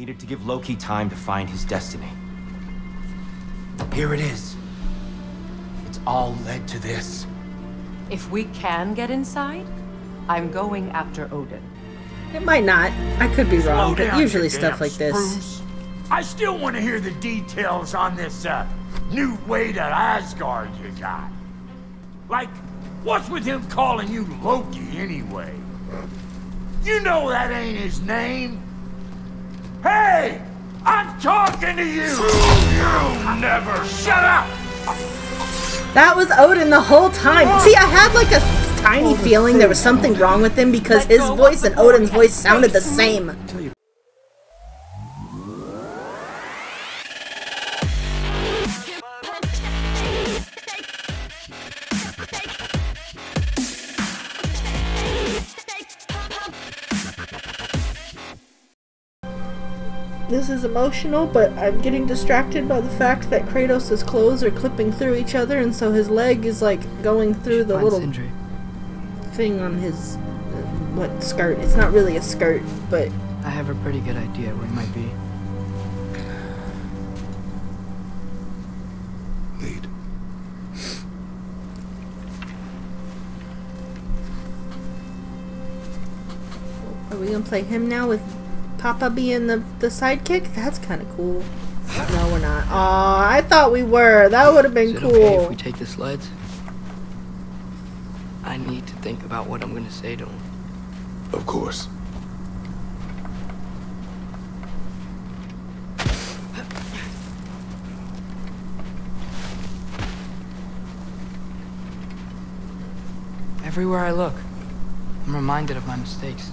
needed to give Loki time to find his destiny. Here it is. It's all led to this. If we can get inside, I'm going after Odin. It might not. I could be wrong, but usually stuff like this. Spruce. I still want to hear the details on this new way to Asgard you got. Like, what's with him calling you Loki anyway? You know that ain't his name. Hey! I'm talking to you! You never shut up! That was Odin the whole time. See, I had like a tiny feeling there was something wrong with him because his voice and Odin's voice sounded the same. This is emotional, but I'm getting distracted by the fact that Kratos' clothes are clipping through each other, and so his leg is like going through the little thing on his what skirt. It's not really a skirt, but I have a pretty good idea where he might be. Lead. Are we gonna play him now with Papa being the sidekick? That's kind of cool. No, we're not. Aw, I thought we were. That would have been cool. Is it okay if we take the sleds? I need to think about what I'm going to say to him. Of course. Everywhere I look, I'm reminded of my mistakes.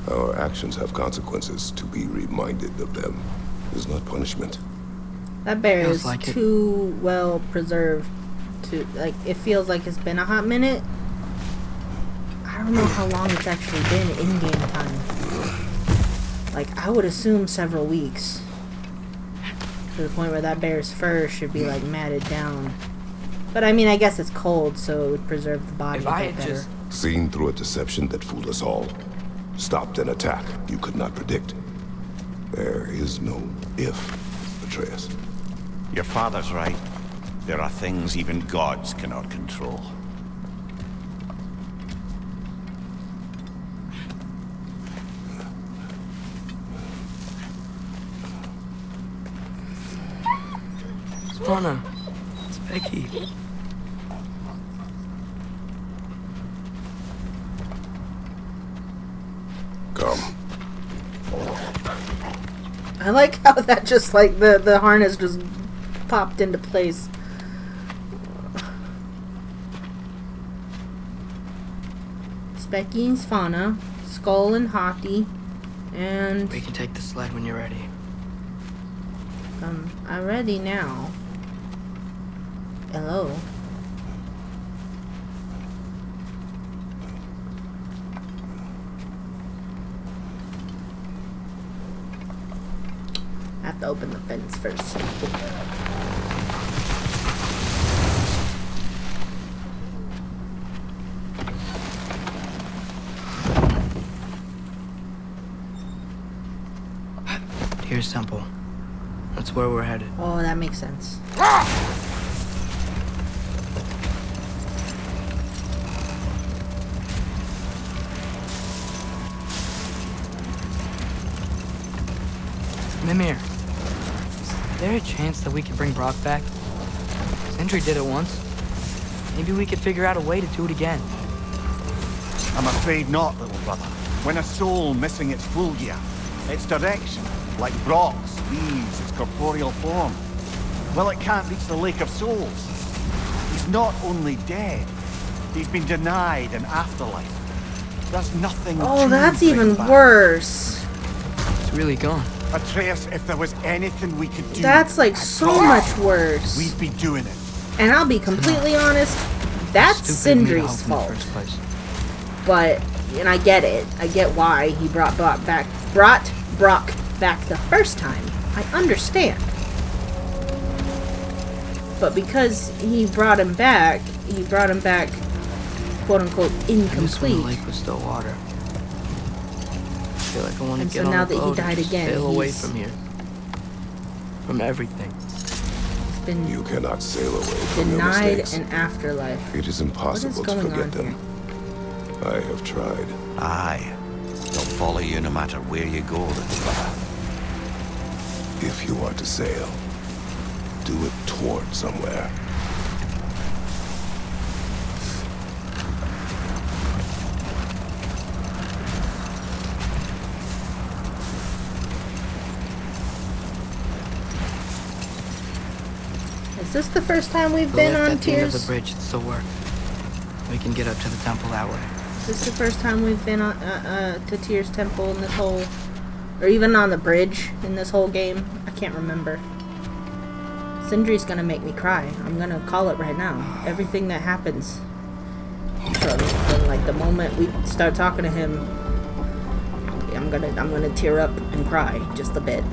Our actions have consequences. To be reminded of them is not punishment. That bear Feels is like too well preserved to, like, it feels like it's been a hot minute. I don't know how long it's actually been in-game time. Like, I would assume several weeks. To the point where that bear's fur should be, like, matted down. But, I mean, I guess it's cold, so it would preserve the body If a I bit had better. just Seen through a deception that fooled us all. Stopped an attack you could not predict. There is no if, Atreus. Your father's right. There are things even gods cannot control. Swana, it's Becky. Come. I like how that just, like, the harness just popped into place. Specky and Swana, Skull and Hati, and We can take the sled when you're ready. I'm ready now. Hello. I have to open the fence first. Here's Temple. That's where we're headed. Oh, that makes sense. Mimir, is there a chance that we could bring Brock back? Sindri did it once. Maybe we could figure out a way to do it again. I'm afraid not, little brother. When a soul missing its full gear, its direction, like Brock's, leaves its corporeal form, well, it can't reach the Lake of Souls. He's not only dead, he's been denied an afterlife. There's nothing Oh, to that's bring even back. worse. It's really gone. Atreus, if there was anything we could do... That's like so much worse. We'd be doing it. And I'll be completely honest, that's Stupid of me to Sindri's help in the fault. first place. But, and I get it. I get why he brought Brock back the first time. I understand. But because he brought him back, quote unquote, I knew some of the incomplete. lake was still water. feel like I want to And get so on now the that he boat and died just again, sail away he's from here. From everything. been You cannot sail away from your denied mistakes. an afterlife. It is What impossible is to going forget on them. here? I have tried. Aye. They'll follow you no matter where you go, little brother. If you are to sail, do it toward somewhere. Is this the first time we've The been lift on at the end of the Tears? bridge, it's still work. We can get up to the temple that way. Is this the first time we've been on to Tears Temple in this whole, or even on the bridge in this whole game? I can't remember. Sindri's gonna make me cry. I'm gonna call it right now. Everything that happens, from like the moment we start talking to him, I'm gonna tear up and cry just a bit.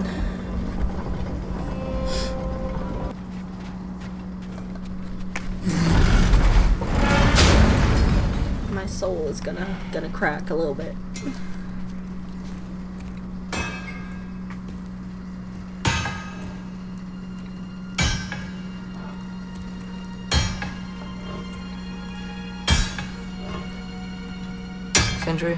My soul is gonna crack a little bit. Sindri?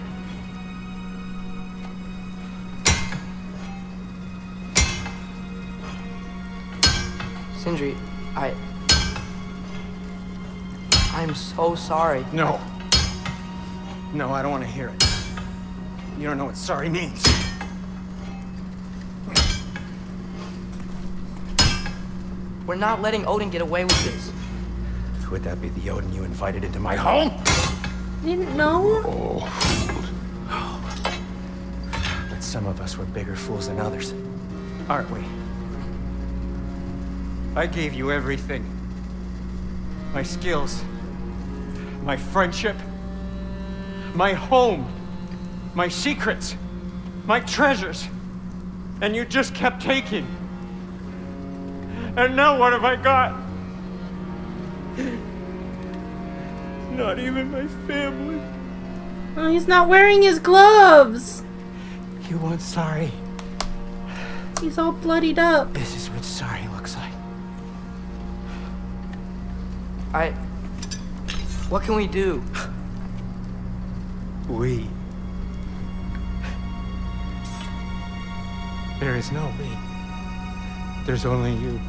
Sindri, I'm so sorry. No. No, I don't want to hear it. You don't know what sorry means. We're not letting Odin get away with this. Would that be the Odin you invited into my home? I didn't know. Oh, But some of us were bigger fools than others. Aren't we? I gave you everything. My skills. My friendship. My home. My secrets. My treasures. And you just kept taking. And now what have I got? Not even my family. Oh, he's not wearing his gloves. You want sorry? He's all bloodied up. This is what sorry looks like. What can we do? We. There is no we. There's only you.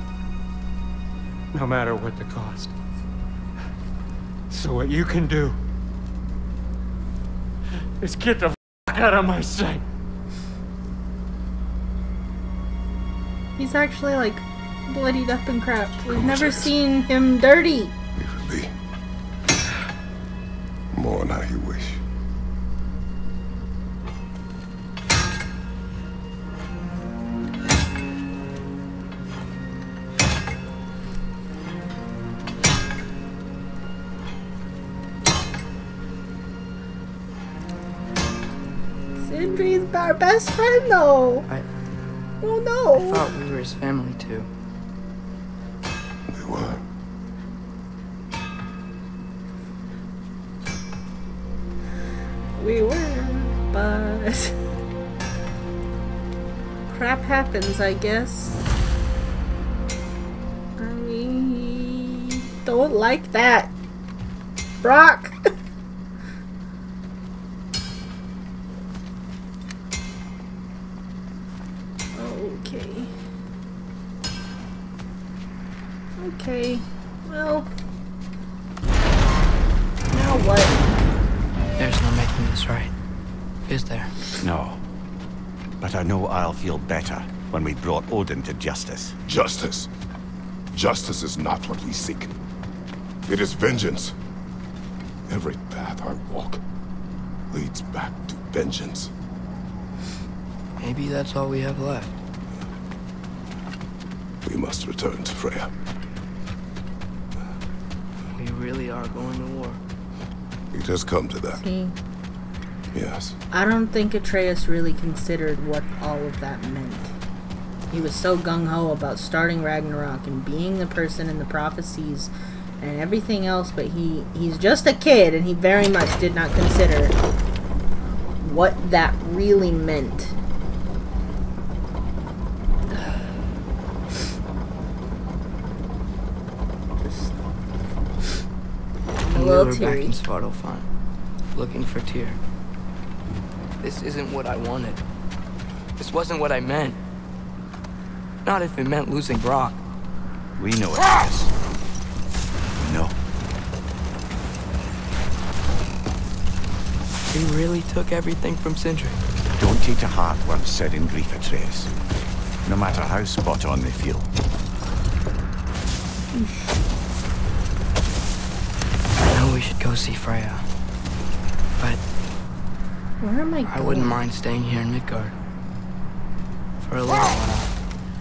No matter what the cost. So what you can do is get the fuck out of my sight. He's actually like bloodied up and crap. We've Who's never this? seen him dirty. leave it be. Mourn how you wish. Sindri's our best friend though. Oh I no. thought we were his family too. We were. We were, but crap happens, I guess. I don't like that. Brock. Okay. Okay. Well. Now what? There's no making this right, is there? No. But I know I'll feel better when we brought Odin to justice. Justice. Justice is not what we seek. It is vengeance. Every path I walk leads back to vengeance. Maybe that's all we have left. We must return to Freya. We really are going to war. It has come to that. See, Yes. I don't think Atreus really considered what all of that meant. He was so gung-ho about starting Ragnarok and being the person in the prophecies and everything else, but he's just a kid, and he very much did not consider what that really meant. We little were back teary. in Svartalfheim, looking for Tyr. This isn't what I wanted. This wasn't what I meant. Not if it meant losing Brock. We know it is. We know. They really took everything from Sindri. Don't take to heart what's said in Grief Atreus, no matter how spot on they feel. I know we should go see Freya, but Where am I going? I wouldn't mind staying here in Midgard for a little while.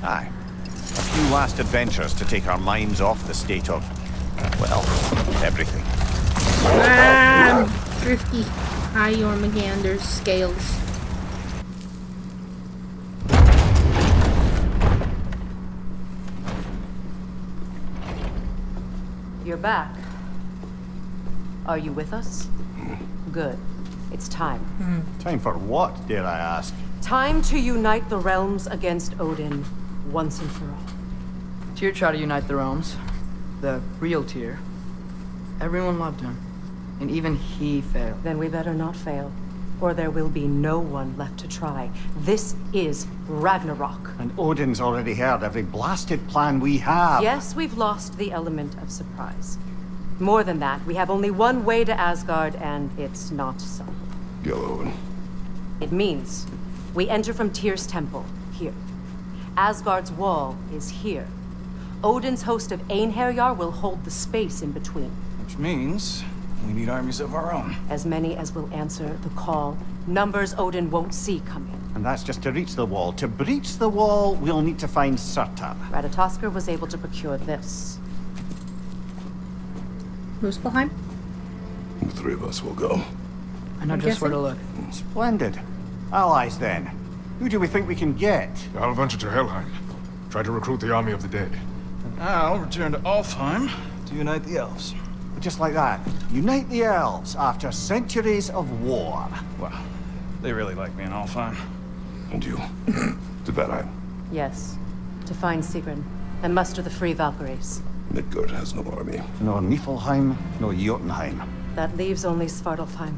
Aye. A few last adventures to take our minds off the state of, well, everything. Drifty. Hi, Jormungandr's scales. You're back. Are you with us? Good. It's time. Time for what, dare I ask? Time to unite the realms against Odin once and for all. Tyr tried to unite the realms. The real Tyr. Everyone loved him. And even he failed. Then we better not fail, or there will be no one left to try. This is Ragnarok. And Odin's already heard every blasted plan we have. Yes, we've lost the element of surprise. More than that, we have only one way to Asgard, and it's not subtle. Yellow. It means we enter from Tyr's temple, here. Asgard's wall is here. Odin's host of Einherjar will hold the space in between. Which means we need armies of our own. As many as will answer the call. Numbers Odin won't see coming. And that's just to reach the wall. To breach the wall, we'll need to find Surtur. Ratatoskr was able to procure this. Who's behind? The three of us will go. I know just where to look. Splendid. Allies, then. Who do we think we can get? I'll venture to Helheim. Try to recruit the army of the dead. And I'll return to Alfheim to unite the elves. Just like that. Unite the elves after centuries of war. Well, they really like me in Alfheim. And you? To Valheim. Yes. To find Sigrun and muster the free Valkyries. Midgard has no army. No Niflheim, no Jotunheim. That leaves only Svartalfheim.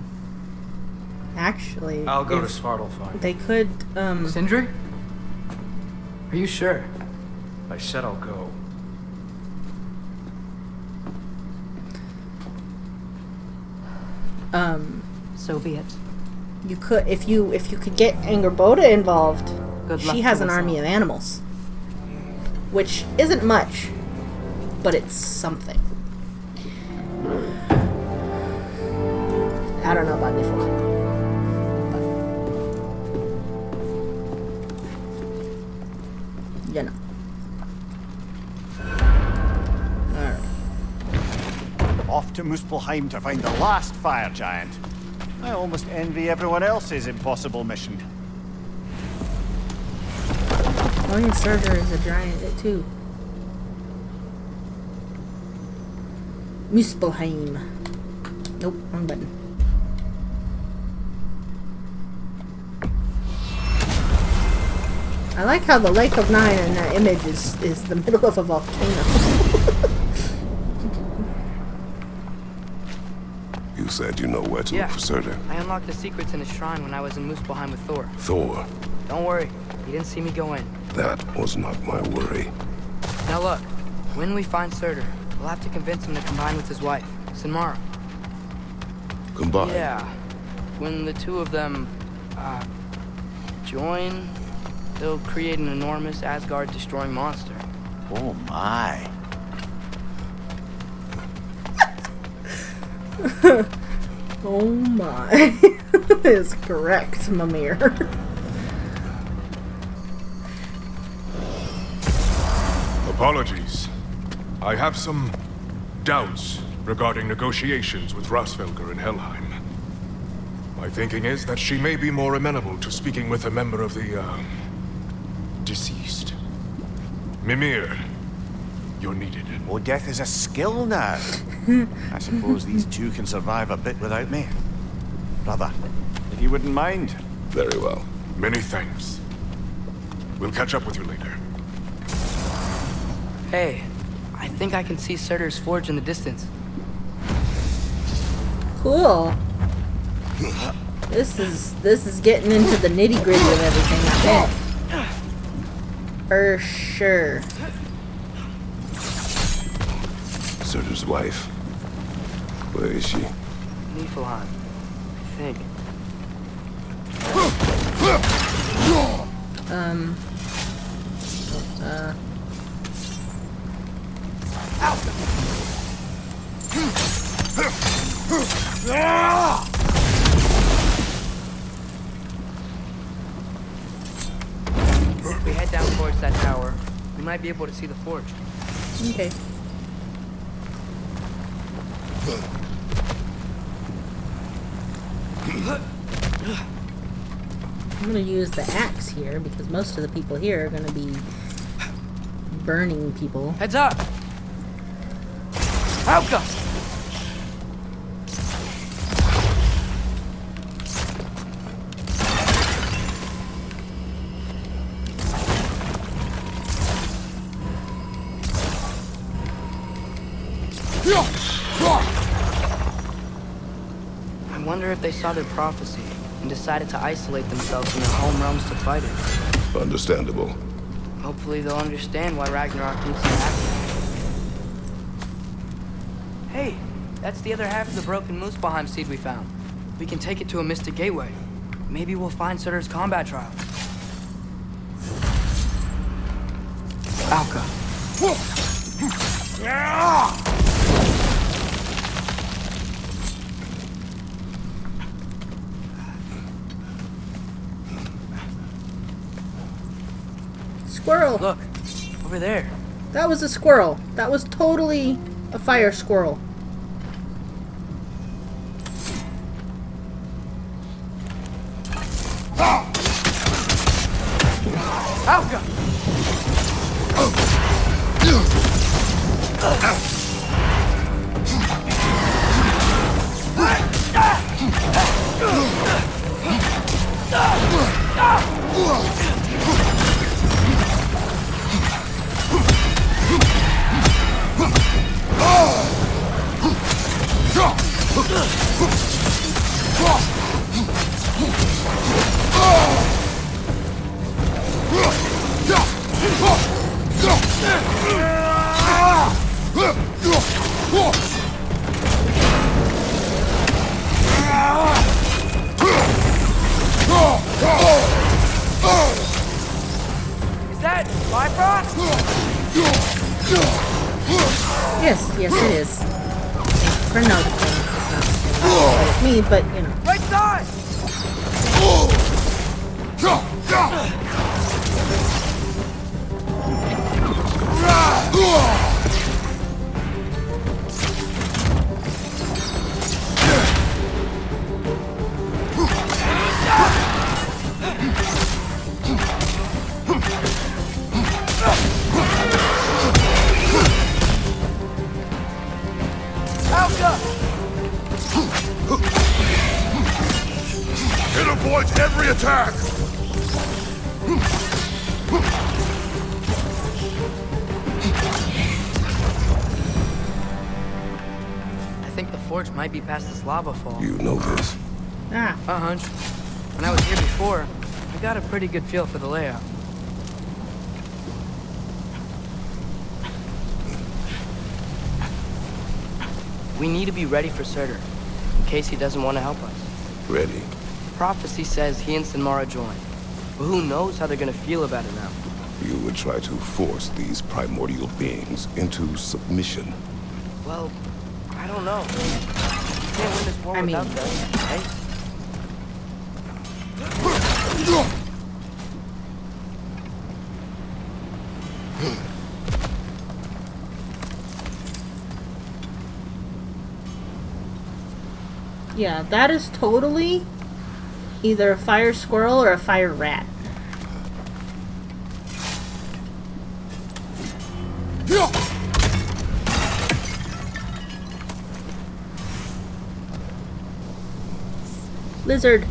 Actually, I'll go to if Svartalfheim. they could, Sindri? Are you sure? I said I'll go. So be it. you could, if you could get Angerboda involved, Good luck she has to an us army all. of animals. Which isn't much, but it's something. I don't know about Niflheim. But, you know. Alright. Off to Muspelheim to find the last fire giant. I almost envy everyone else's impossible mission. William Surtur is a giant too. Muspelheim. Nope, wrong button. I like how the Lake of Nine in that image is the middle of a volcano. You said you know where to look for Surtur. I unlocked the secrets in his shrine when I was in Muspelheim with Thor. Thor. Don't worry, he didn't see me go in. That was not my worry. Now look, when we find Surtur, we'll have to convince him to combine with his wife, Sinmara. Combine. Yeah. When the two of them, join, they'll create an enormous Asgard-destroying monster. Oh my. Oh my. Is correct, Mimir. Apologies. I have some doubts regarding negotiations with Rasvelger in Helheim. My thinking is that she may be more amenable to speaking with a member of the, deceased. Mimir, you're needed. Oh, death is a skill now. I suppose these two can survive a bit without me. Brother, if you wouldn't mind. Very well. Many thanks. We'll catch up with you later. Hey, I think I can see Surtur's forge in the distance. Cool. This is getting into the nitty gritty of everything, I think. For sure. Surtur's wife. Where is she? Niflheim, I think. If we head down towards that tower, we might be able to see the forge. Okay. I'm gonna use the axe here because most of the people here are gonna be burning people. Heads up! Auka! I wonder if they saw their prophecy and decided to isolate themselves in their home realms to fight it. Understandable. Hopefully they'll understand why Ragnarok needs to happen. Hey, that's the other half of the broken Muspelheim seed we found. We can take it to a mystic gateway. Maybe we'll find Surtur's combat trial. Auka. Squirrel! Look, over there. That was a squirrel. That was totally a fire squirrel. Auka! Is that Bifrost? Yes, yes it is. For noticing. It's not like me, but you know. Right side! It avoids every attack! I think the forge might be past this lava fall. You know this. Ah, A hunch. When I was here before, I got a pretty good feel for the layout. We need to be ready for Surtur, in case he doesn't want to help us. Ready. Prophecy says he and Sinmara join, but who knows how they're gonna feel about it now. You would try to force these primordial beings into submission. Well, I don't know. You can't win this war without them, right? yeah, that is totally either a fire squirrel or a fire rat. Lizard.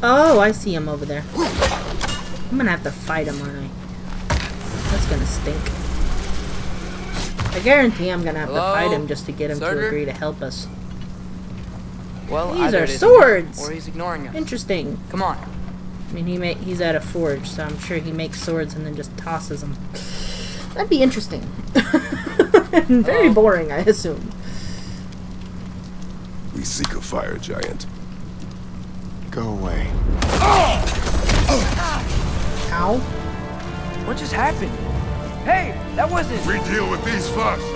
Oh, I see him over there. I'm gonna have to fight him, aren't I? That's gonna stink. I guarantee I'm gonna have to fight him just to get him to agree to help us. Well, these are swords! Or he's ignoring us. Interesting. Come on. I mean, he's at a forge, so I'm sure he makes swords and then just tosses them. That'd be interesting. Very boring, I assume. We seek a fire giant. Go away. Ow. What just happened? Hey, that wasn't... We deal with these first.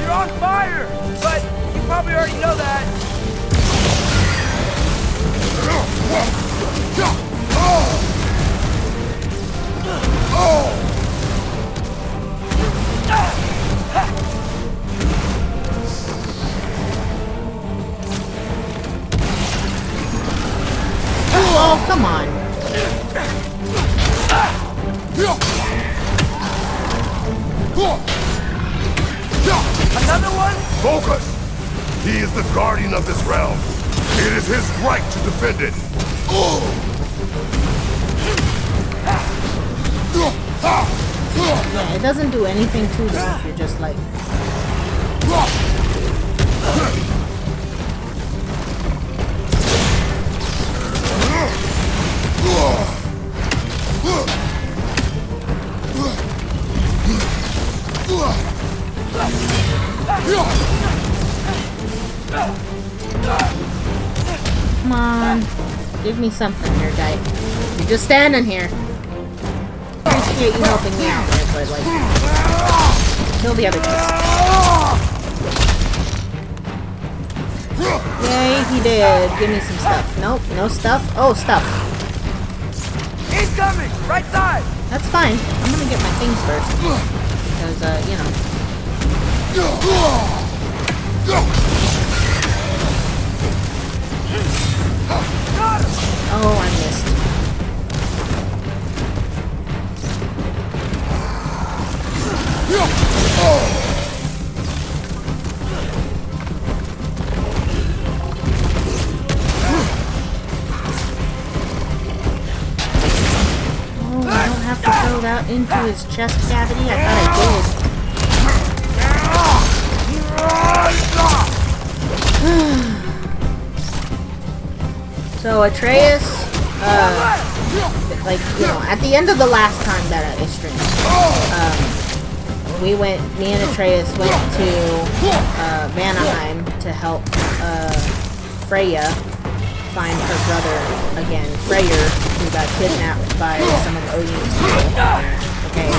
You're on fire! But you probably already know that. Oh, come on. Another one? Focus! He is the guardian of this realm. It is his right to defend it. Yeah, it doesn't do anything to them if you're just like... Come on. Give me something here, guy. You're just standing here. I appreciate you helping me out there, but like... Kill the other guys. Yay, he did. Give me some stuff. Nope, no stuff. Oh, stuff. He's coming! Right side! That's fine. I'm gonna get my things first. Because, you know. Oh, I missed. Oh, I don't have to throw that into his chest cavity? I thought I did. So Atreus, like, you know, at the end of the last time that I streamed, me and Atreus went to Vanaheim to help Freya find her brother again, Freyr, who got kidnapped by some of Odin's people. Okay.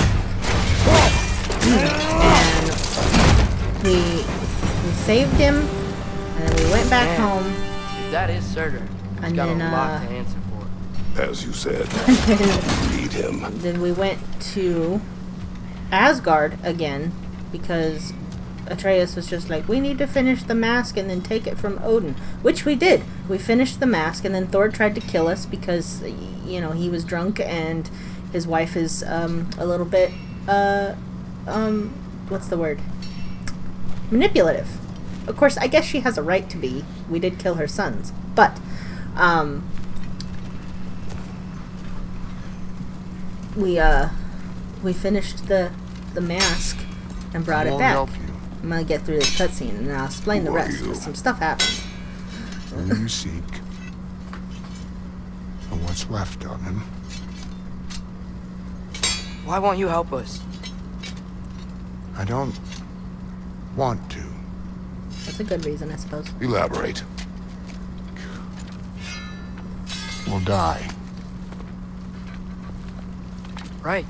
And we saved him, and then we went back home. That is Surtur. He's got a lot to answer for. As you said, need him. Then we went to Asgard again, because Atreus was just like, we need to finish the mask and then take it from Odin. Which we did. We finished the mask, and then Thor tried to kill us because, you know, he was drunk and his wife is a little bit, what's the word? Manipulative. Of course, I guess she has a right to be. We did kill her sons. But, we finished the mask and brought it back. I'm gonna get through this cutscene and I'll explain the rest, because some stuff happened. Who you seek, and what's left of him. Why won't you help us? I don't want to. That's a good reason, I suppose. Elaborate. We'll die. Right.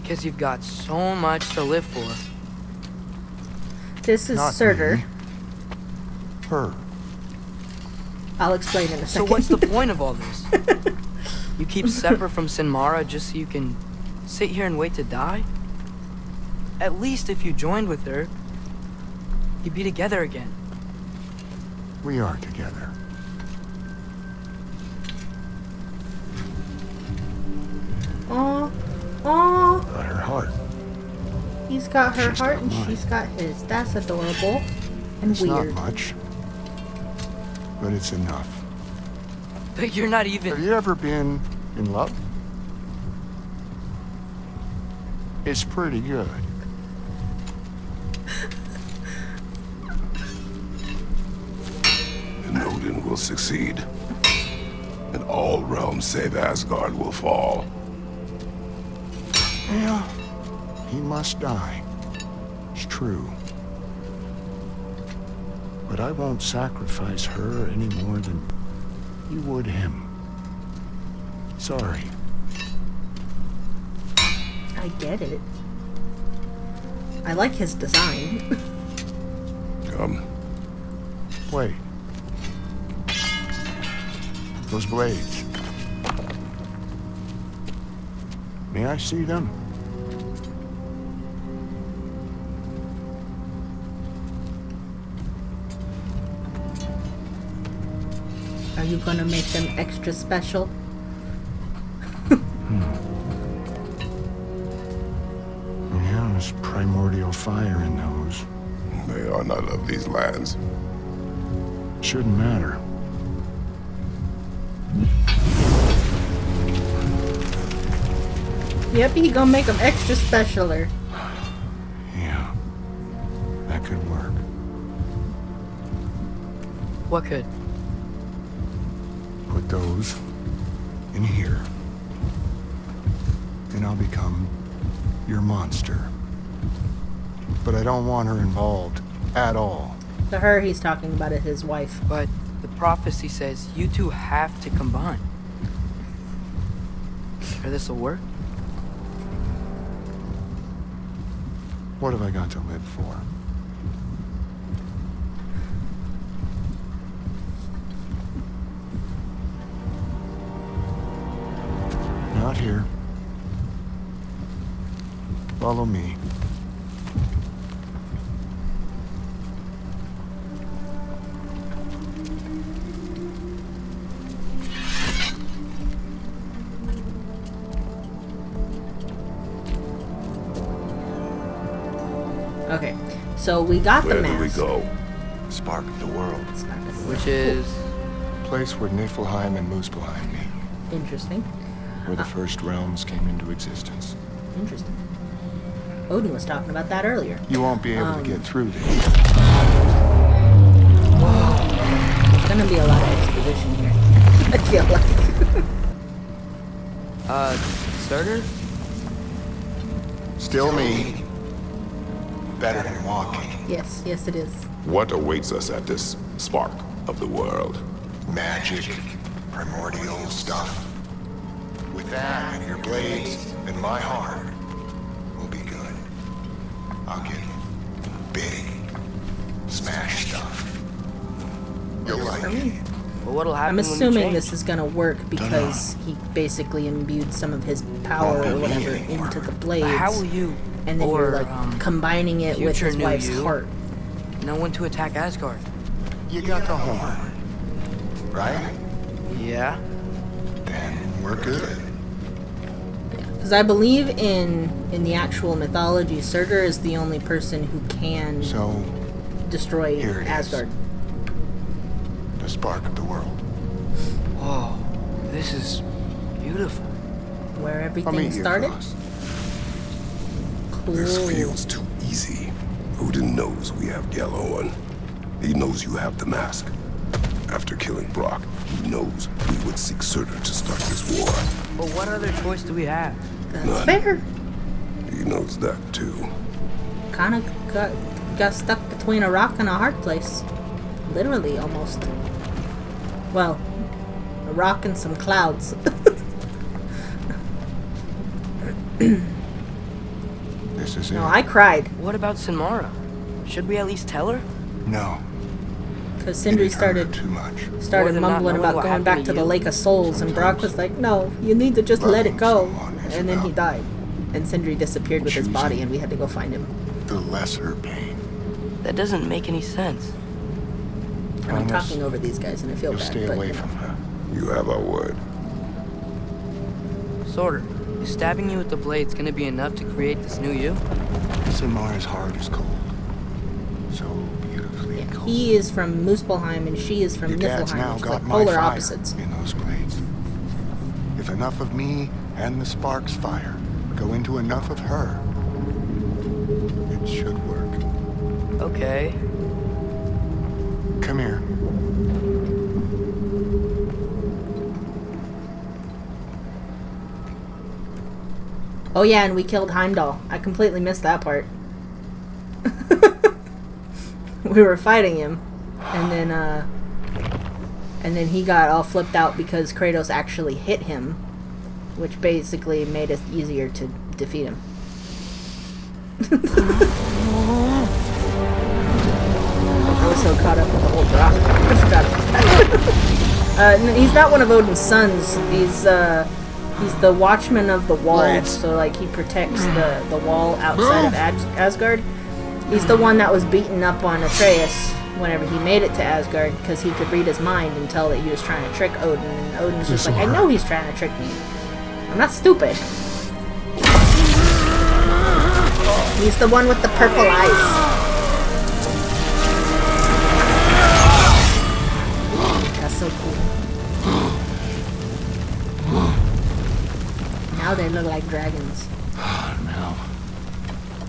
Because you've got so much to live for. This is Surtur. Her. I'll explain in a second. So what's the point of all this? You keep separate from Sinmara just so you can sit here and wait to die? At least if you joined with her, you'd be together again. We are together. Aww. Aww. Got her heart. He's got her She's heart got and mine. she's got his. That's adorable. And it's weird. not much, but it's enough. But you're not even... Have you ever been in love? It's pretty good. And Odin will succeed. And all realms save Asgard will fall. Yeah, he must die. It's true. But I won't sacrifice her any more than you would him. Sorry. I get it. I like his design. Come. Wait. Those blades. May I see them? Are you gonna make them extra special? Yeah, there's primordial fire in those. They are not of these lands. Shouldn't matter. Yep, he gonna make them extra specialer. Yeah, that could work. What could? Put those in here, and I'll become your monster. But I don't want her involved at all. To her, he's talking about it, his wife. But the prophecy says you two have to combine. Sure this'll work? What have I got to live for? Not here. Follow me. Okay, so we got Where the do we mask. go? Spark of the world. Which is... Place where Niflheim and Muspelheim meet. Interesting. Where the first realms came into existence. Interesting. Odin was talking about that earlier. You won't be able to get through there. There's gonna be a lot of exposition here. I feel like. Surtur? Still me. Better than walking. Yes, yes it is. What awaits us at this spark of the world? Magic, primordial stuff. With that and your blades and my heart, we'll be good. I'll get big, smash stuff. You'll like it. But what'll happen I'm when you assuming change? this is gonna work because he basically imbued some of his power or whatever into the blades. But how will you, and then or, you're like combining it with future his new wife's you, heart. know when to attack Asgard? You got the horn, right? Yeah. Then we're good. Because I believe in the actual mythology, Surtur is the only person who can So, destroy here it is. Asgard. The spark of the world. Whoa, this is beautiful. Where I'll everything meet you started. across. Cool. This feels too easy. Odin knows we have Gjallarhorn. He knows you have the mask. After killing Brock, he knows we would seek Surtur to start this war. But what other choice do we have? That's None. fair. He knows that too. Kind of got stuck between a rock and a hard place. Literally, almost. Well, a rock and some clouds. This is No, it. I cried. What about Sinmara? Should we at least tell her? No. Because Sindri It'd hurt her started too much. More than not mumbling knowing about what going happened back to to the you. Lake of Souls, and Brock was like, no, you need to just let it go. Loving someone is And then he about died. And Sindri disappeared with his body, choosing. and we had to go find him. The lesser pain. That doesn't make any sense. I'm Promise talking over these guys, and I feel You'll bad. stay but, away you know. from her. You have our word. Surtur, is stabbing you with the blades gonna be enough to create this new you? Samara's heart is cold. So beautifully cold. He is from Muspelheim and she is from Your dad's Niflheim, now which is got like my polar fire opposites. in those blades. If enough of me and the spark's fire go into enough of her, it should work. Okay. Come here. Oh yeah, and we killed Heimdall. I completely missed that part. We were fighting him, and then he got all flipped out because Kratos actually hit him, which basically made it easier to defeat him. I was so caught up with the whole drop. I forgot about that. He's not one of Odin's sons. He's the watchman of the wall, so like he protects the wall outside of Asgard. He's the one that was beaten up on Atreus whenever he made it to Asgard because he could read his mind and tell that he was trying to trick Odin, and Odin's just like, I know he's trying to trick me. I'm not stupid. He's the one with the purple eyes. That's so cool. Now they look like dragons. Now,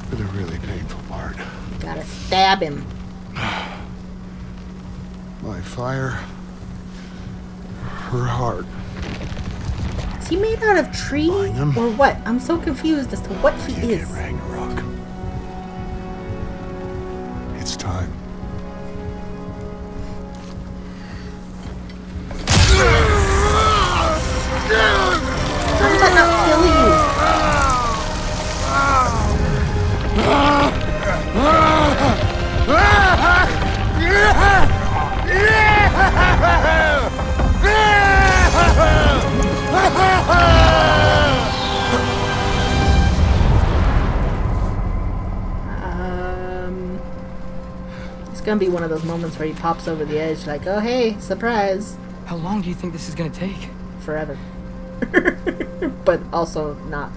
for the really painful part. You gotta stab him. My fire. Her heart. Is he made out of tree or what? I'm so confused as to what he is. Ragnarok. It's time. How did that not kill you? It's gonna be one of those moments where he pops over the edge like, oh hey, surprise. How long do you think this is gonna take? Forever. But also not.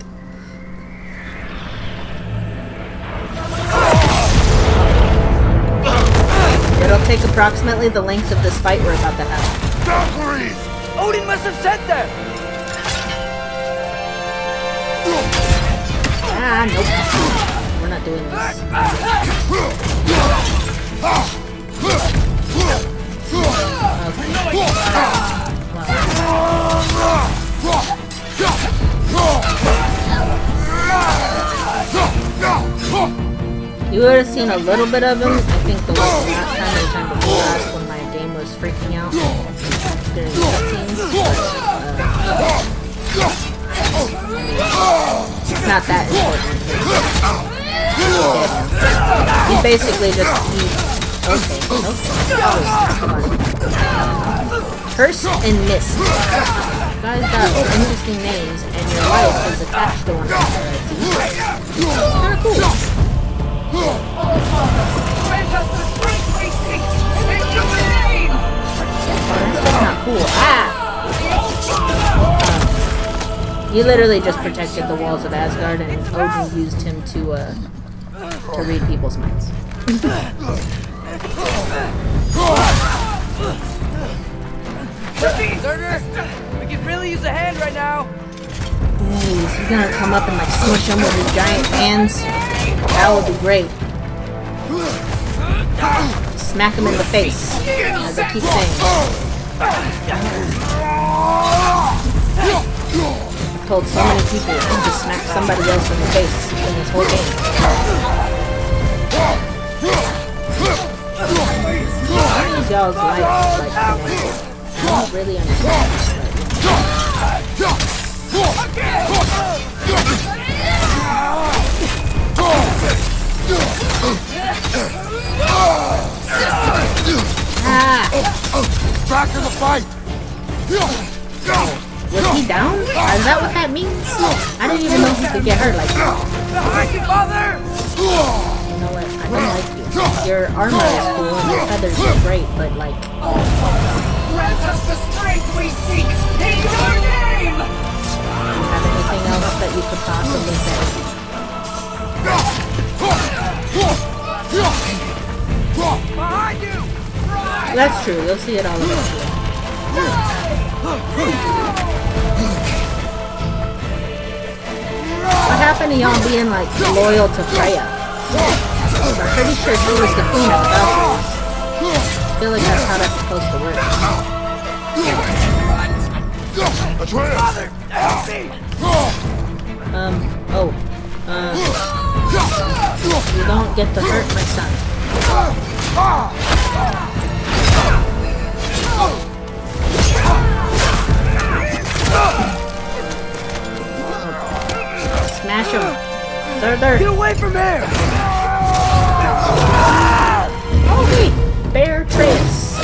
It'll take approximately the length of this fight we're about to have. Valkyries! Odin must have sent them! Ah, nope. We're not doing this. You would have seen a little bit of him, I think the last time or the time before last when my game was freaking out during cutscenes. It's not that important. He basically just... Okay. Come on. Curse and Mist. You guys got interesting names, and your life is attached to one another. Kinda cool. That's not cool. Ah! You literally just protected the walls of Asgard, and Odin used him to read people's minds. Zerger, we could really use a hand right now. He's gonna come up and like smush him with his giant hands. That would be great. Smack him in the face, as I keep saying. I've told so many people to smack somebody else in the face in this whole game. These y'all's life is like connected. I don't really understand this Back to the fight! Was he down? Is that what that means? I didn't even know he could get hurt like that. You know what? I don't like you. Your armor is cool and your feathers are great, but like... Grant us the strength we seek in your name! Do you have anything else that you could possibly say? That's true. You'll see it all eventually. What happened to y'all being like loyal to Freya? I'm pretty sure she was the queen of the Valkyries. I feel like that's how that's supposed to work. You don't get to hurt my son. Smash him. There. Get away from here! Okay, Bear Trace.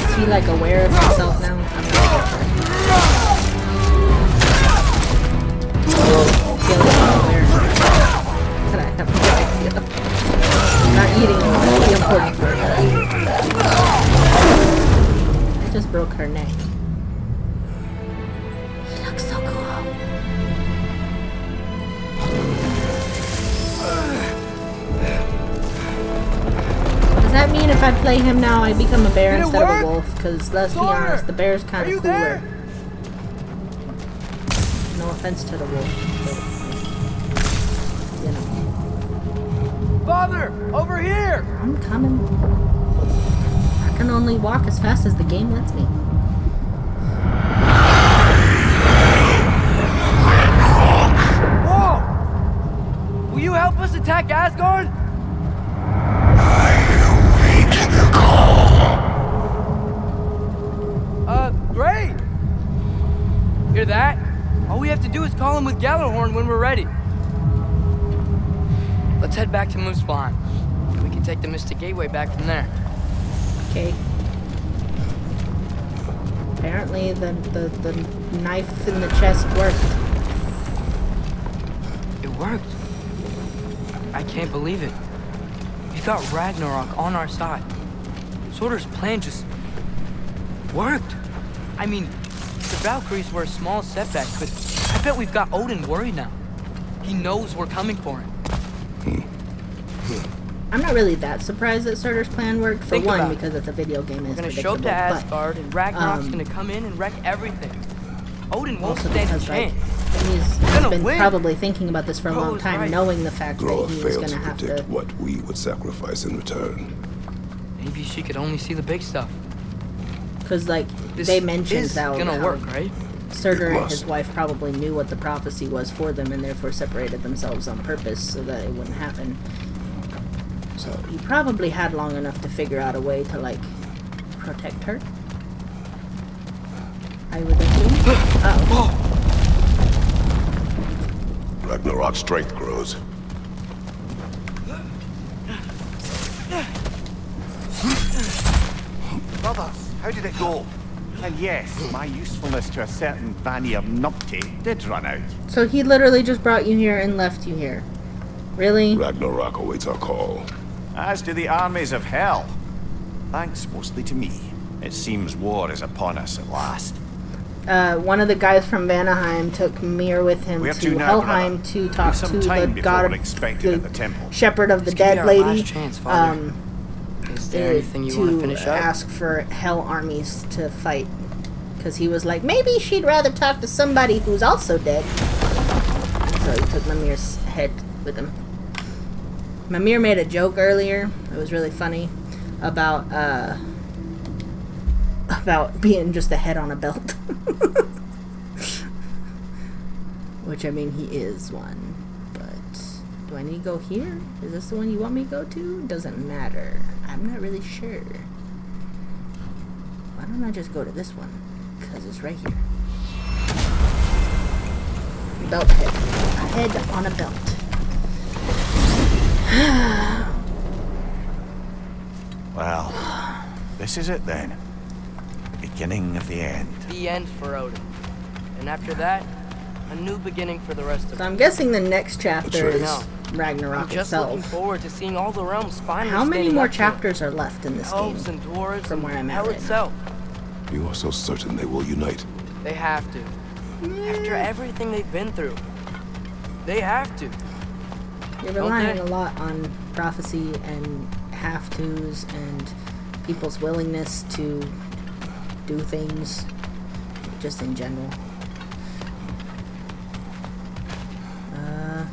Is he like aware of himself now? I'm not sure. Feel like I'm aware. But I have no idea. I'm not eating the important part. I just broke her neck. He looks so cool. Does that mean if I play him now, I become a bear instead of a wolf? Because let's be honest, the bear's kind of cooler. No offense to the wolf, but you know. Father, over here! I'm coming. I can only walk as fast as the game lets me. Whoa! Will you help us attack Asgard? Great! Hear that? All we have to do is call him with Gjallarhorn when we're ready. Let's head back to Moosefallen. We can take the Mystic Gateway back from there. Okay. Apparently the knife in the chest worked. It worked. I can't believe it. We got Ragnarok on our side. Surtur's plan just worked. I mean, the Valkyries were a small setback, but I bet we've got Odin worried now. He knows we're coming for him. I'm not really that surprised that Surtur's plan worked. For Think one, about it. because it's a video game and it's We're gonna show up to predictable, Asgard, and Ragnarok's gonna come in and wreck everything. Odin won't also stand a because, like, chance. he's been win. probably thinking about this for a Bro long was time, right. knowing the fact that GOWR he was failed going to to have predict to... what we would sacrifice in return. Maybe she could only see the big stuff. Because, like, This they mentioned is how gonna work, right? Surtur It and must. his wife probably knew what the prophecy was for them and therefore separated themselves on purpose so that it wouldn't happen. So he probably had long enough to figure out a way to, like, protect her. I would assume. Uh-oh. Ragnarok's strength grows. Brothers, how did it go? And yes, my usefulness to a certain Vanir numpty did run out. So he literally just brought you here and left you here. Really? Ragnarok awaits our call. As do the armies of hell. Thanks mostly to me. It seems war is upon us at last. One of the guys from Vanaheim took Mir with him Where to to now, Helheim brother? to talk We've some to time the before god we're of expected at the temple. shepherd of the This could be dead our lady. last chance, Father. Is there anything you want to finish up? Ask for hell armies to fight. Because he was like, maybe she'd rather talk to somebody who's also dead. So he took Mimir's head with him. Mimir made a joke earlier. It was really funny. About being just a head on a belt. Which, I mean, he is one. But do I need to go here? Is this the one you want me to go to? Doesn't matter. I'm not really sure. Why don't I just go to this one? Because it's right here. Belt head. A head on a belt. Well, this is it then. The beginning of the end. The end for Odin. And after that, a new beginning for the rest of So us. I'm guessing the next chapter is No. Ragnarok I'm just looking itself. forward to seeing all the realms finally How many standing more up to chapters are left in this elves game? and dwarves From where I'm at hell right now. itself. You are so certain they will unite. They have to. After everything they've been through. They have to. You're relying a lot on prophecy and have-tos and people's willingness to do things, just in general.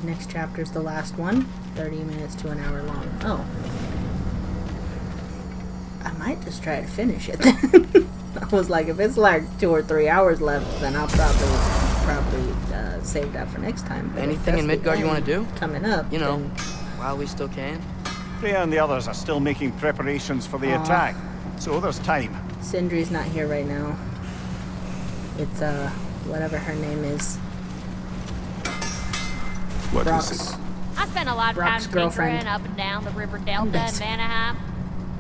Next chapter's the last one. 30 minutes to an hour long. Oh. I might just try to finish it then. I was like, if it's like 2 or 3 hours left, then I'll probably save that for next time. But anything in Midgard you want to do? Coming up. You know, while we still can. Freya and the others are still making preparations for the attack, so there's time. Sindri's not here right now. It's, whatever her name is. What Brock's, is it? I spent a lot of time Brock's girlfriend. tinkering up and down the river delta in Vanaheim.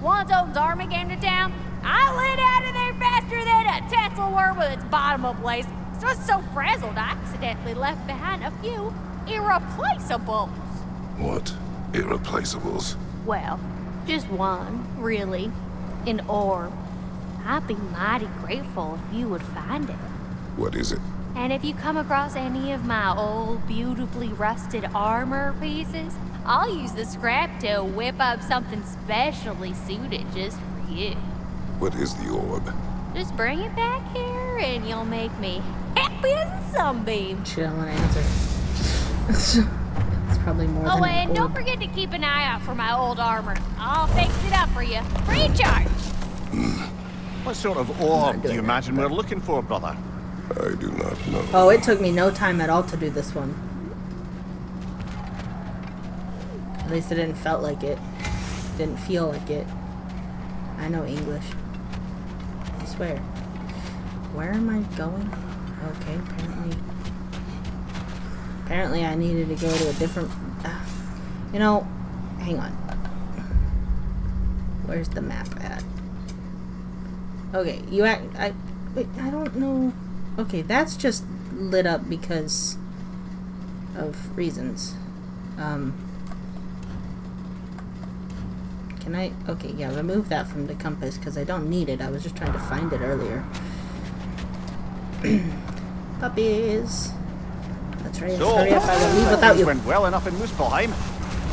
Once Odin's army came to town, I lit out of there faster than a Tesla worm with its bottom ablaze. So I was so frazzled I accidentally left behind a few irreplaceables. What? Irreplaceables? Well, just one, really. An orb. I'd be mighty grateful if you would find it. What is it? And if you come across any of my old, beautifully rusted armor pieces, I'll use the scrap to whip up something specially suited just for you. What is the orb? Just bring it back here and you'll make me happy as a sunbeam. She don't want to answer. It's probably more than and an don't orb. forget to keep an eye out for my old armor. I'll fix it up for you. Free of charge. What sort of orb do you imagine we're looking for, brother? I do not know. Oh, it took me no time at all to do this one. At least it didn't feel like it. Didn't feel like it. I know English. I swear. Where am I going? Okay, apparently I needed to go to a different... you know, hang on. Where's the map at? Okay, wait, I don't know... Okay, that's just lit up because of reasons. Can I... Okay, yeah, remove that from the compass because I don't need it. I was just trying to find it earlier. Puppies. That's right. So, hurry up, I will leave without you. Went well enough in Muspelheim.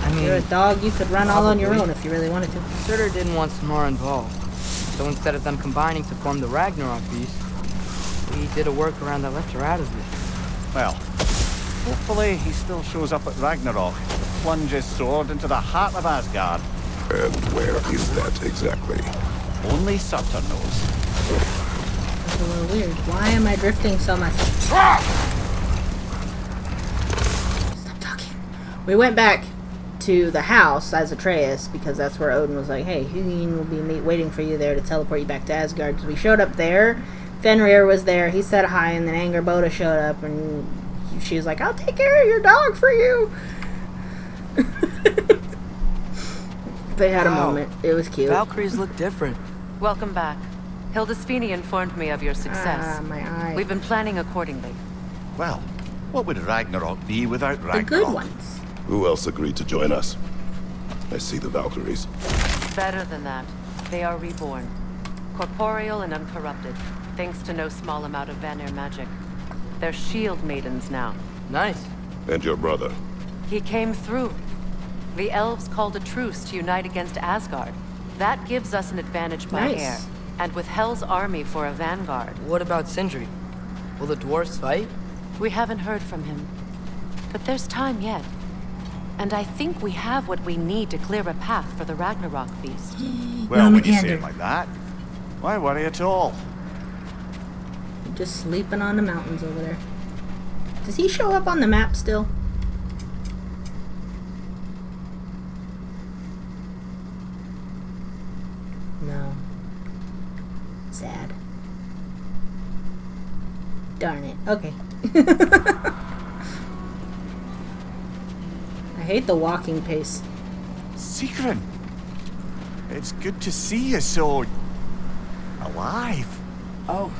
I mean, You're a dog, you could run all on your own if you really wanted to. Surtur didn't want Samara involved. So instead of them combining to form the Ragnarok beast, we did a workaround that left her out of it. Well, hopefully he still shows up at Ragnarok to plunge his sword into the heart of Asgard. And where is that exactly? Only Surtur knows. That's a little weird. Why am I drifting so much? Stop talking. We went back to the house as Atreus because that's where Odin was like, hey, Hugin will be waiting for you there to teleport you back to Asgard. So we showed up there. Fenrir was there. He said hi, and then Angerboda showed up, and she was like, I'll take care of your dog for you. They had a moment. It was cute. Valkyries look different. Welcome back. Hildisfini informed me of your success. Ah, my eye. We've been planning accordingly. Well, what would Ragnarok be without Ragnarok? The good ones. Who else agreed to join us? I see the Valkyries. Better than that. They are reborn. Corporeal and uncorrupted, thanks to no small amount of Vanir magic. They're shield maidens now. Nice. And your brother? He came through. The elves called a truce to unite against Asgard. That gives us an advantage by air. And with Hel's army for a vanguard. What about Sindri? Will the dwarves fight? We haven't heard from him. But there's time yet. And I think we have what we need to clear a path for the Ragnarok beast. Well, when you say it like that, why worry at all? Just sleeping on the mountains over there. Does he show up on the map still? No. Sad. Darn it. Okay. I hate the walking pace. Sigrun! It's good to see you so... alive. Oh.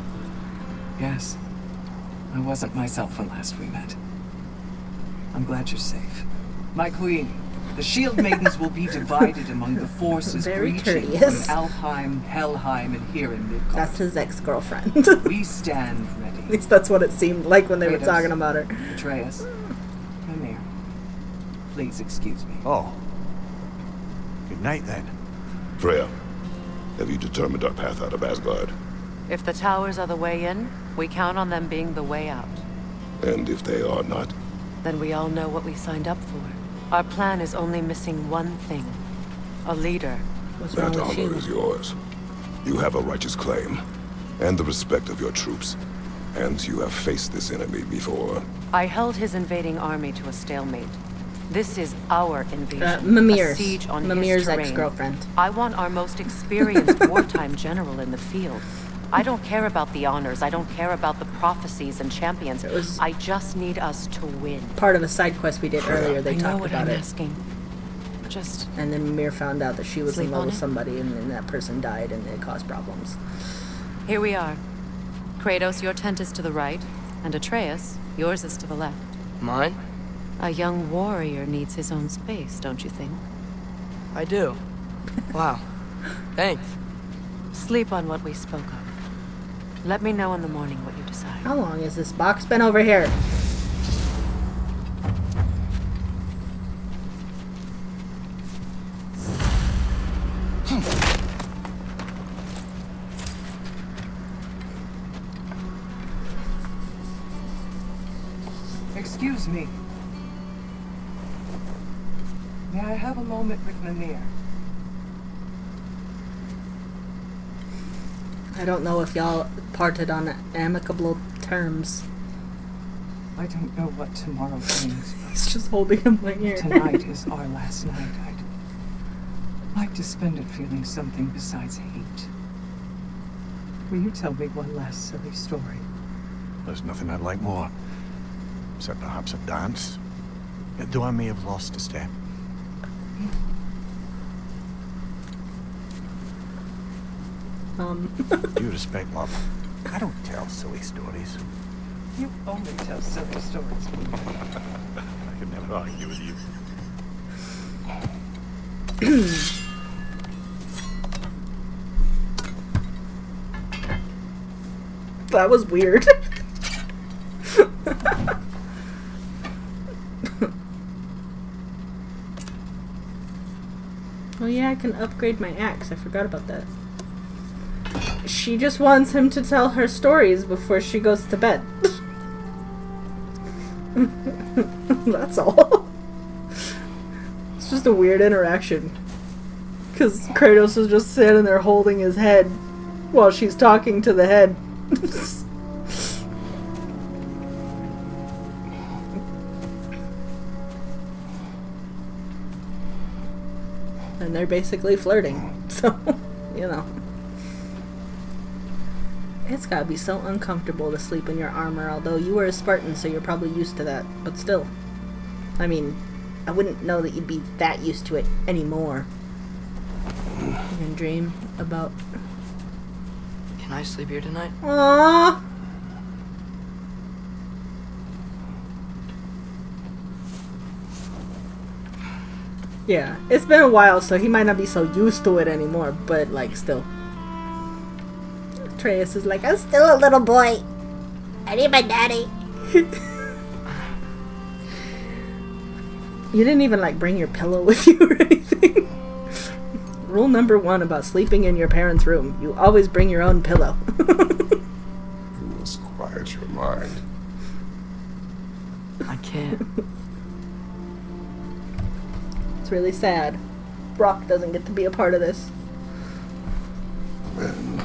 Yes. I wasn't myself when last we met. I'm glad you're safe. My queen, the shield maidens will be divided among the forces Very breaching courteous. from Alfheim, Helheim, and here in Midgard. That's his ex-girlfriend. We stand ready. At least that's what it seemed like when they were Kratos, talking about her. Atreus, come here. Please excuse me. Oh. Good night, then. Freya, have you determined our path out of Asgard? If the towers are the way in, we count on them being the way out. And if they are not? Then we all know what we signed up for. Our plan is only missing one thing. A leader. What's wrong That with honor you? is yours. You have a righteous claim, and the respect of your troops. And you have faced this enemy before. I held his invading army to a stalemate. This is our invasion. Mimir's. A siege on Mimir's his terrain. ex-girlfriend. I want our most experienced wartime general in the field. I don't care about the honors. I don't care about the prophecies and champions. I just need us to win. Part of a side quest we did earlier, they I know talked what about I'm it. asking. Just... And then Mimir found out that she was Sleep in love on with it? somebody, and then that person died, and it caused problems. Here we are. Kratos, your tent is to the right, and Atreus, yours is to the left. Mine? A young warrior needs his own space, don't you think? I do. Wow. Thanks. Sleep on what we spoke of. Let me know in the morning what you decide. How long has this box been over here? Excuse me. May I have a moment with Mimir? I don't know if y'all parted on amicable terms. I don't know what tomorrow brings. He's just holding him by ear. Tonight is our last night. I'd like to spend it feeling something besides hate. Will you tell me one last silly story? There's nothing I'd like more. Except perhaps a dance. Though I may have lost a step. Due respect, love. I don't tell silly stories. You only tell silly stories. I could never argue with you. That was weird. Oh yeah, I can upgrade my axe. I forgot about that. She just wants him to tell her stories before she goes to bed. That's all. It's just a weird interaction. Because Kratos is just sitting there holding his head while she's talking to the head. And they're basically flirting. So, you know. It's gotta be so uncomfortable to sleep in your armor, although you were a Spartan, so you're probably used to that. But still. I mean, I wouldn't know that you'd be that used to it anymore. You can dream about... Can I sleep here tonight? Aww! Yeah, it's been a while, so he might not be so used to it anymore, but, like, still. Atreus is like, I'm still a little boy. I need my daddy. You didn't even, like, bring your pillow with you or anything. Rule number 1 about sleeping in your parents' room. You always bring your own pillow. You must quiet your mind. I can't. It's really sad. Brock doesn't get to be a part of this. Then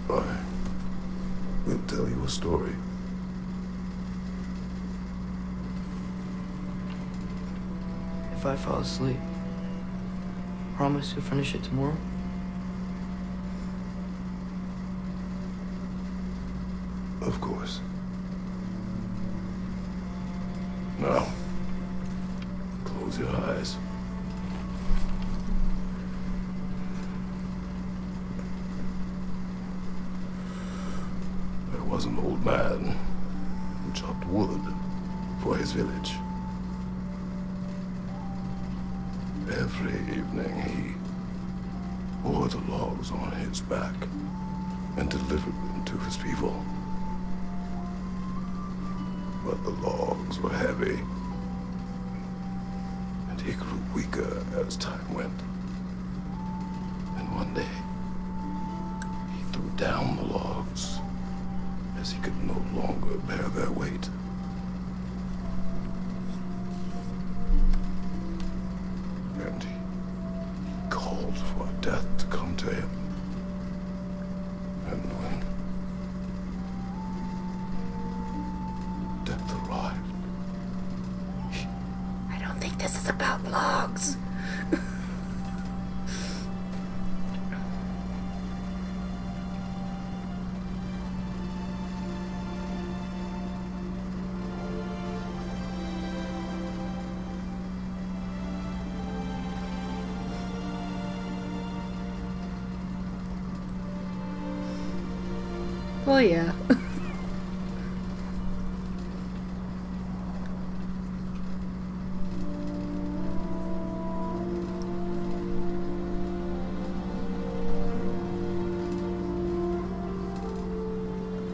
I will tell you a story. If I fall asleep, promise you'll finish it tomorrow? Of course. Now, close your eyes. There was an old man who chopped wood for his village. Every evening he bore the logs on his back and delivered them to his people. But the logs were heavy, He grew weaker as time went. And one day, he threw down the logs as he could no longer bear their weight. And he called for death to come to him. And when death arrived, I don't think this is about logs. Oh yeah.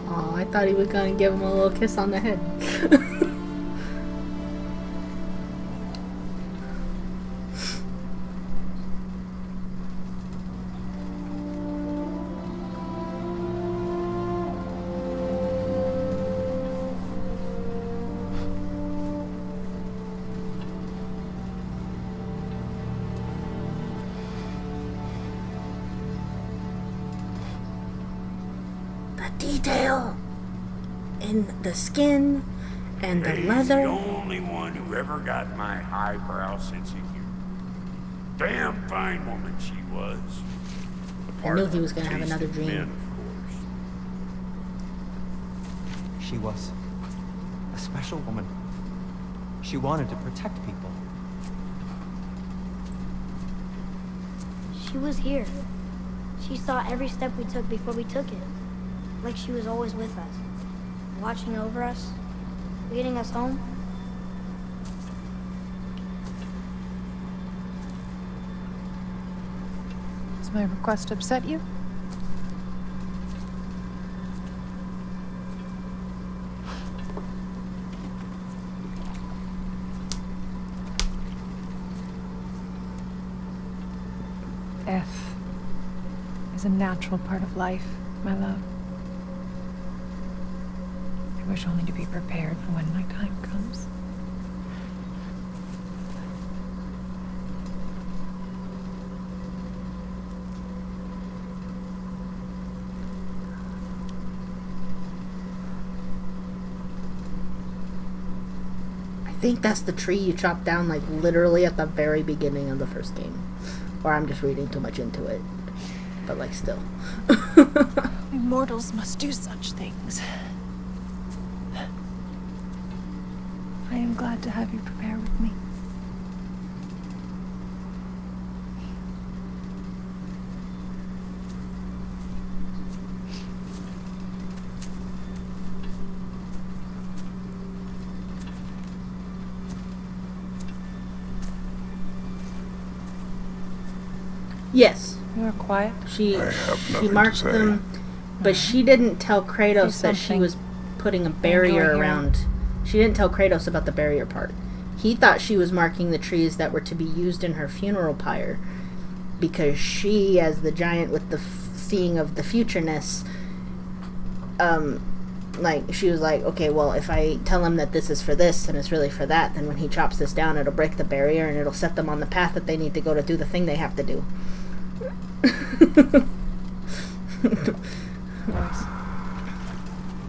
Oh, I thought he was gonna give him a little kiss on the head. Detail in the skin and the leather. He's the only one who ever got my highbrow sense of humor. Damn fine woman she was. I knew he was gonna have another dream. Men, of She was a special woman. She wanted to protect people. She was here. She saw every step we took before we took it. Like she was always with us, watching over us, leading us home. Does my request upset you? Death is a natural part of life, my love. I wish only to be prepared for when my time comes. I think that's the tree you chopped down, like, literally at the very beginning of the first game. Or I'm just reading too much into it. But, like, still. Immortals must do such things. I am glad to have you prepare with me. Yes. You are quiet. She marked them, but she didn't tell Kratos that she was putting a barrier around. She didn't tell Kratos about the barrier part. He thought she was marking the trees that were to be used in her funeral pyre, because she, as the giant with the seeing of the futureness, like, she was like, okay, well, if I tell him that this is for this and it's really for that, then when he chops this down, it'll break the barrier and it'll set them on the path that they need to go to do the thing they have to do.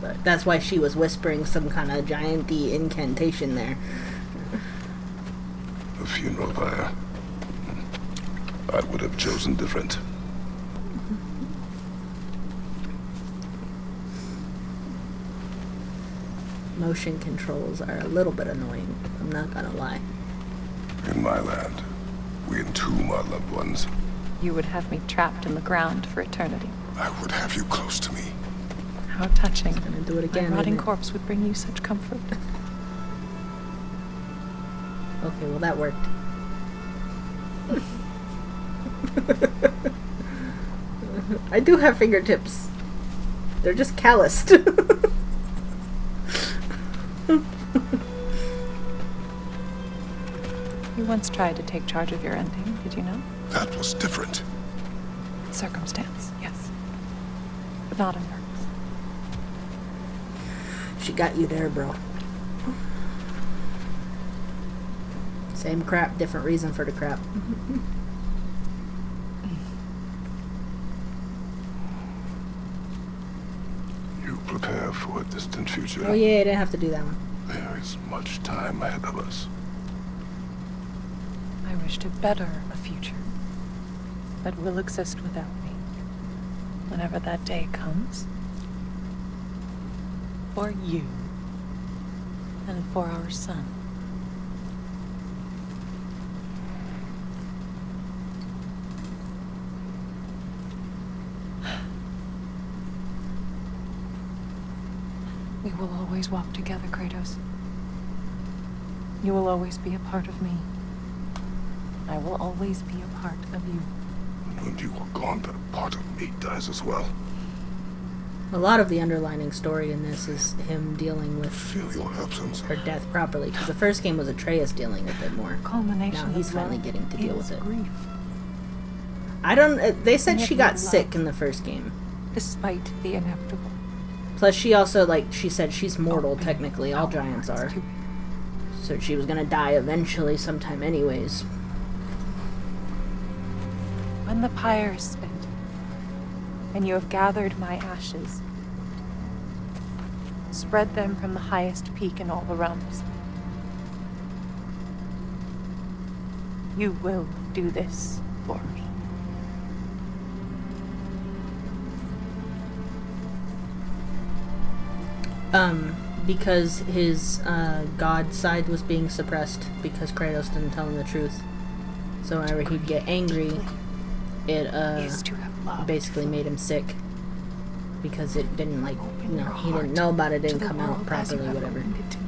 But that's why she was whispering some kind of giant-y incantation there. A funeral pyre. I would have chosen different. Motion controls are a little bit annoying, I'm not gonna lie. In my land, we entomb our loved ones. You would have me trapped in the ground for eternity. I would have you close to me. How touching. I'm gonna do it again. My rotting corpse would bring you such comfort. Okay, well that worked. I do have fingertips. They're just calloused. You once tried to take charge of your ending, did you know? That was different. Circumstance, yes. But not on purpose. She got you there, bro. Same crap, different reason for the crap. You prepare for a distant future. Oh yeah, I didn't have to do that one. There is much time ahead of us. I wish to better a future that will exist without me. Whenever that day comes. For you. And for our son. We will always walk together, Kratos. You will always be a part of me. I will always be a part of you. When you are gone, that part of me dies as well. A lot of the underlining story in this is him dealing with her death properly. Because the first game was Atreus dealing with it more. Culmination. Now he's finally getting to deal with it. Grief. I don't. They said she got sick in the first game. Despite the inevitable. Plus, she also, like, she said she's mortal, technically. All giants are. So she was gonna die eventually sometime anyways. When the pyre is spent, and you have gathered my ashes, spread them from the highest peak in all the realms. You will do this for me. Because his god side was being suppressed because Kratos didn't tell him the truth. So whenever he'd get angry, it basically made him sick. Because it didn't, like, you know, he didn't know about it, didn't come out properly, whatever.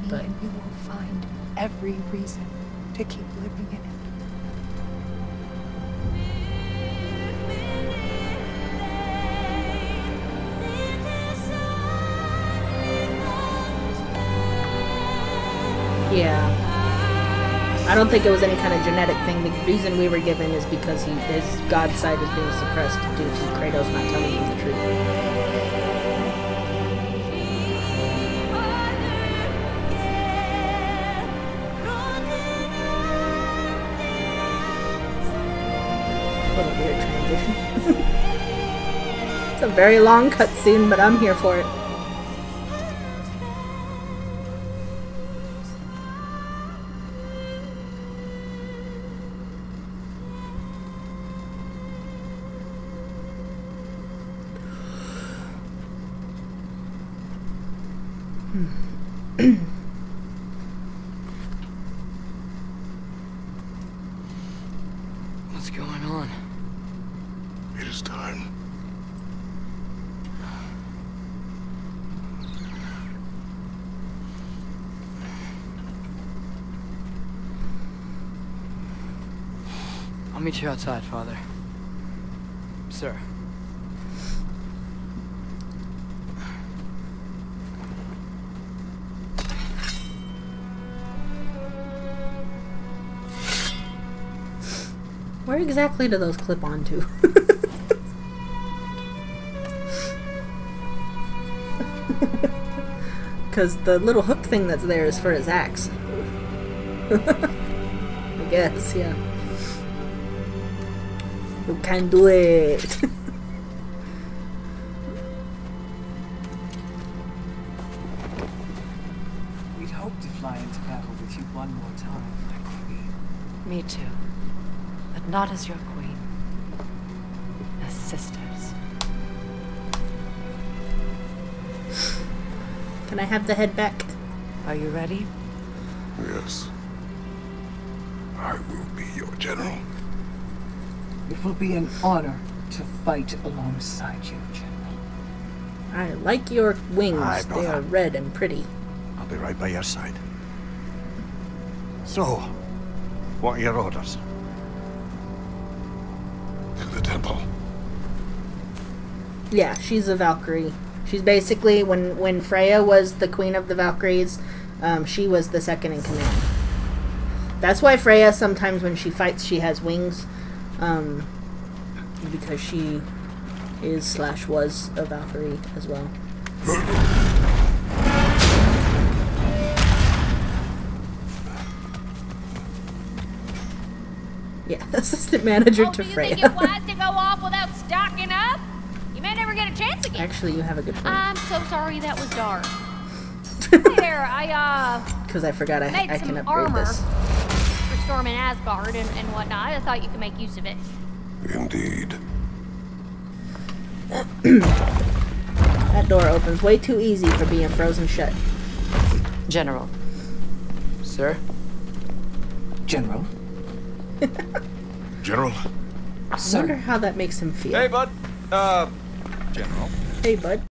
But and you will find every reason to keep living in it. yeah. I don't think it was any kind of genetic thing. The reason we were given is because his god side is being suppressed due to Kratos not telling him the truth. What a weird transition. It's a very long cutscene, but I'm here for it. What's going on? It is time. I'll meet you outside, Father. Sir. Where exactly do those clip onto? Because the little hook thing that's there is for his axe. I guess, yeah. You can do it. We'd hoped to fly into battle with you one more time, my queen. Me too. But not as your queen. As sisters. Can I have the head back? Are you ready? Yes. I will be your general. It will be an honor to fight alongside you, General. I like your wings. Aye, They brother. are red and pretty. I'll be right by your side. So, what are your orders? To the temple. Yeah, she's a Valkyrie. She's basically, when Freya was the queen of the Valkyries, she was the second in command. That's why Freya sometimes when she fights she has wings. Because she is / was a Valkyrie as well. Yeah, assistant manager to Freya. Do you think it wise to go off without stocking up? You may never get a chance again. Actually, you have a good point. I'm so sorry that was dark. There, because I forgot I made can some upgrade armor this. for storming Asgard and whatnot. I thought you could make use of it. Indeed. That door opens way too easy for being frozen shut. General. Sir? General? General? I wonder how that makes him feel. Hey, bud. General. Hey, bud.